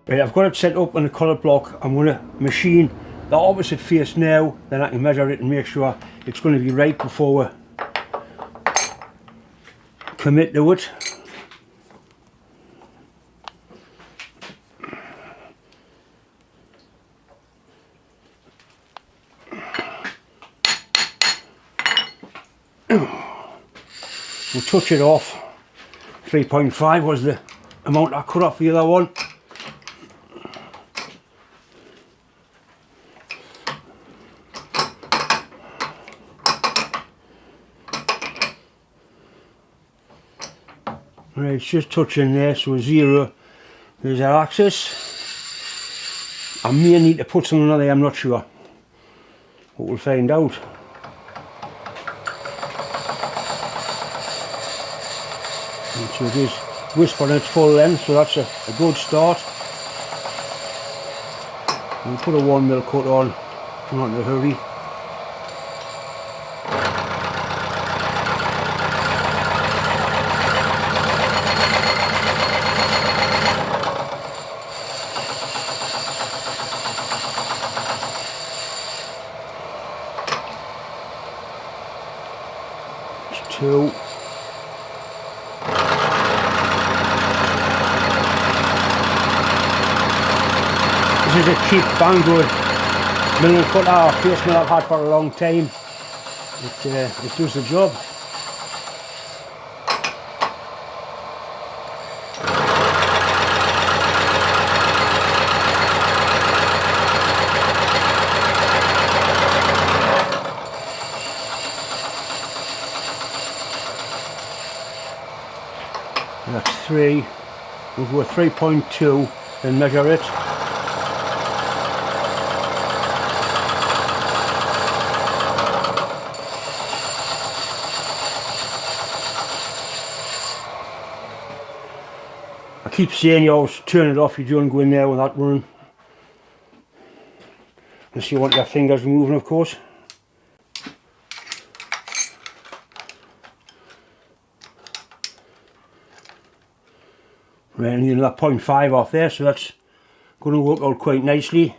Right, I've got it set up on the collar block. I'm going to machine the opposite face now, then I can measure it and make sure it's going to be right before we commit to it. We'll touch it off. 3.5 was the amount I cut off the other one. Right, it's just touching there, so 0, there's our axis. I may need to put something on there, I'm not sure, but we'll find out. And so it is whispering its full length, so that's a good start. We'll put a 1mm cut on, not in a hurry. Two. This is a cheap Banggood milling cutter face mill I've had for a long time. It does the job. That's 3, we'll go with 3.2 and measure it. I keep saying you always turn it off, you don't go in there with that running. Unless you want your fingers moving, of course. Right, I need another 0.5 off there, so that's going to work out quite nicely.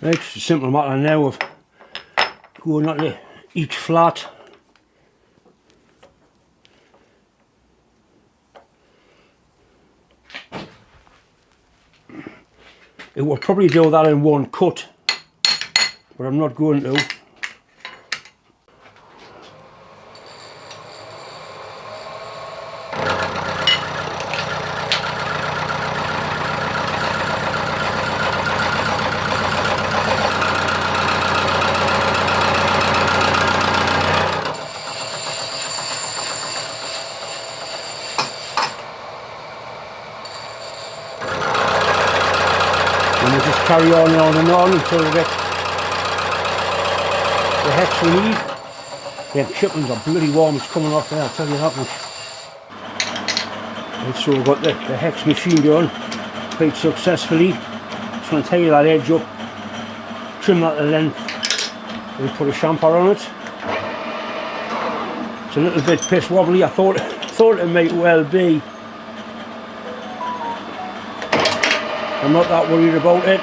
Right, it's a simple matter now of going onto each flat. It will probably do that in one cut, but I'm not going to. And we'll just carry on and on until we get the hex we need. The chiplins are bloody warm, it's coming off there, I'll tell you that much. And so we've got the hex machine done quite successfully. Just want to tidy that edge up, trim that to length, and put a chamfer on it. It's a little bit piss wobbly, I thought it might well be. I'm not that worried about it.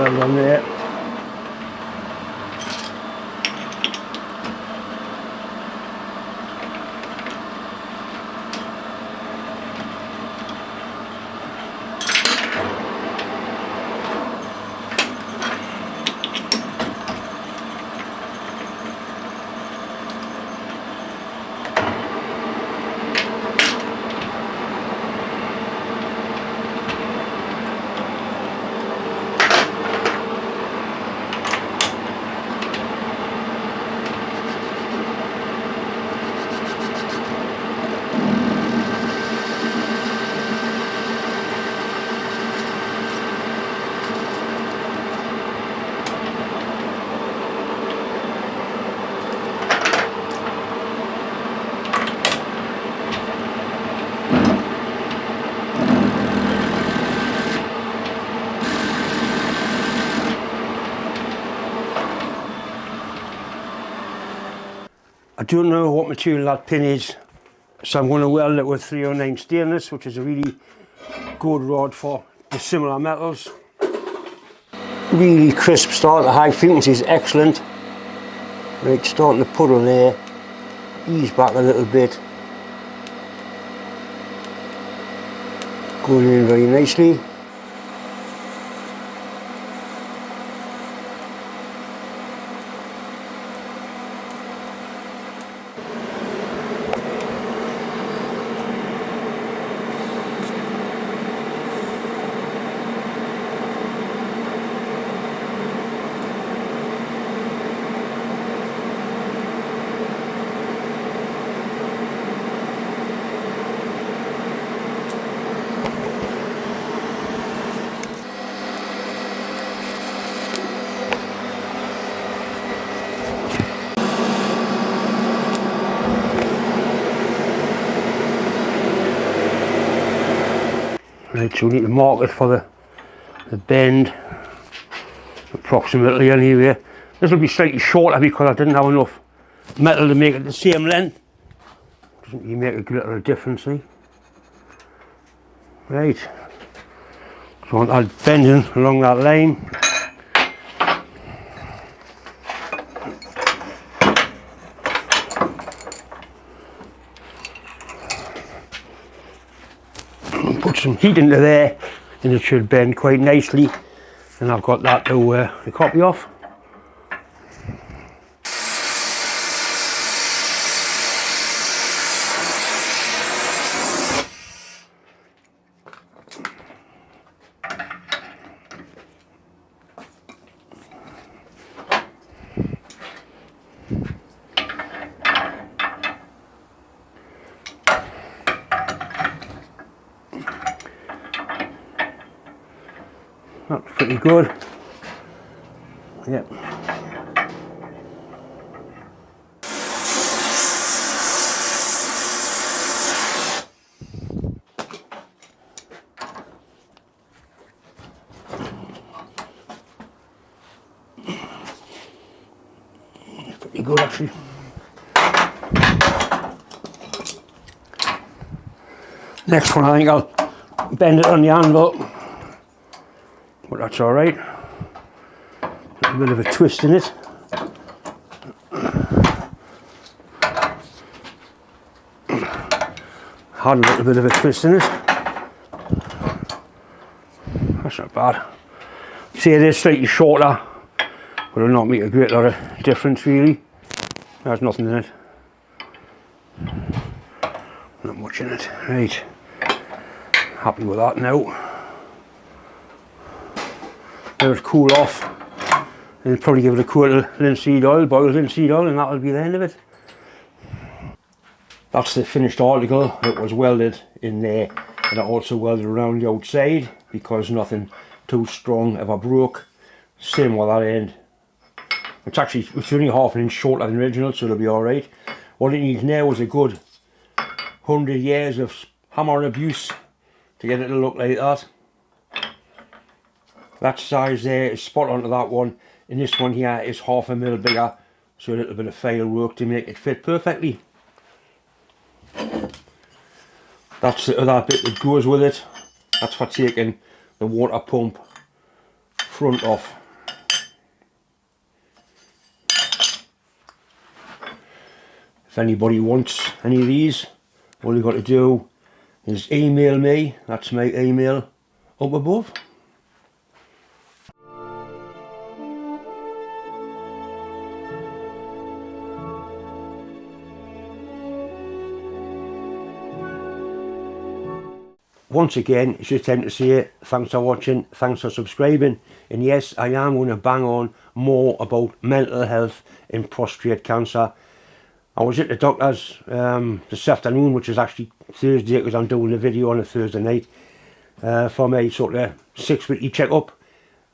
weld on there. I don't know what material that pin is, so I'm going to weld it with 309 stainless, which is a really good rod for the similar metals. Really crisp start, the high frequency is excellent. Right, starting to puddle there, ease back a little bit. Going in very nicely. Right, so we need to mark it for the bend, approximately anyway. This will be slightly shorter because I didn't have enough metal to make it the same length. Doesn't really make a great deal of difference, see? Right, so I'm bending along that line. Put some heat into there and it should bend quite nicely, and I've got that to copy off. That's pretty good. Yep. Pretty good actually. Next one I think I'll bend it on the anvil. But that's all right. A bit of a twist in it. Had a little bit of a twist in it. That's not bad. See, it is slightly shorter, but it'll not make a great lot of difference really. There's nothing in it. Not much in it. Right. Happy with that now. Let it cool off and probably give it a coat of linseed oil, boiled linseed oil, and that'll be the end of it. That's the finished article. It was welded in there, and I also welded around the outside because nothing too strong ever broke. Same with that end. It's only half an inch shorter than the original, so it'll be alright. What it needs now is a good 100 years of hammer and abuse to get it to look like that. That size there is spot on to that one, and this one here is half a mil bigger, so a little bit of file work to make it fit perfectly. That's the other bit that goes with it. That's for taking the water pump front off. If anybody wants any of these, all you've got to do is email me. That's my email up above. Once again, it's just time to say thanks for watching, thanks for subscribing, and yes, I am going to bang on more about mental health and prostate cancer. I was at the doctor's this afternoon, which is actually Thursday, because I'm doing a video on a Thursday night for my sort of 6-weekly checkup,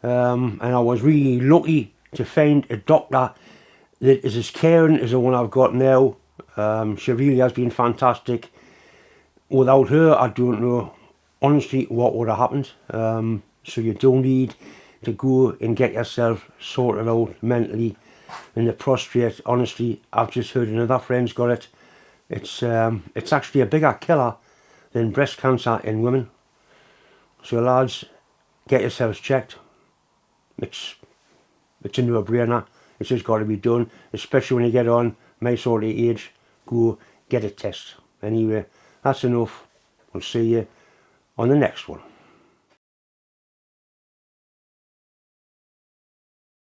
and I was really lucky to find a doctor that is as caring as the one I've got now. She really has been fantastic. Without her, I don't know honestly what would have happened. So you don't need to go and get yourself sorted out mentally. And the prostate, honestly, I've just heard another friend's got it. It's actually a bigger killer than breast cancer in women. So lads, get yourselves checked. It's a no-brainer. It's just got to be done, especially when you get on my sort of age. Go get a test. Anyway, that's enough. We'll see you on the next one.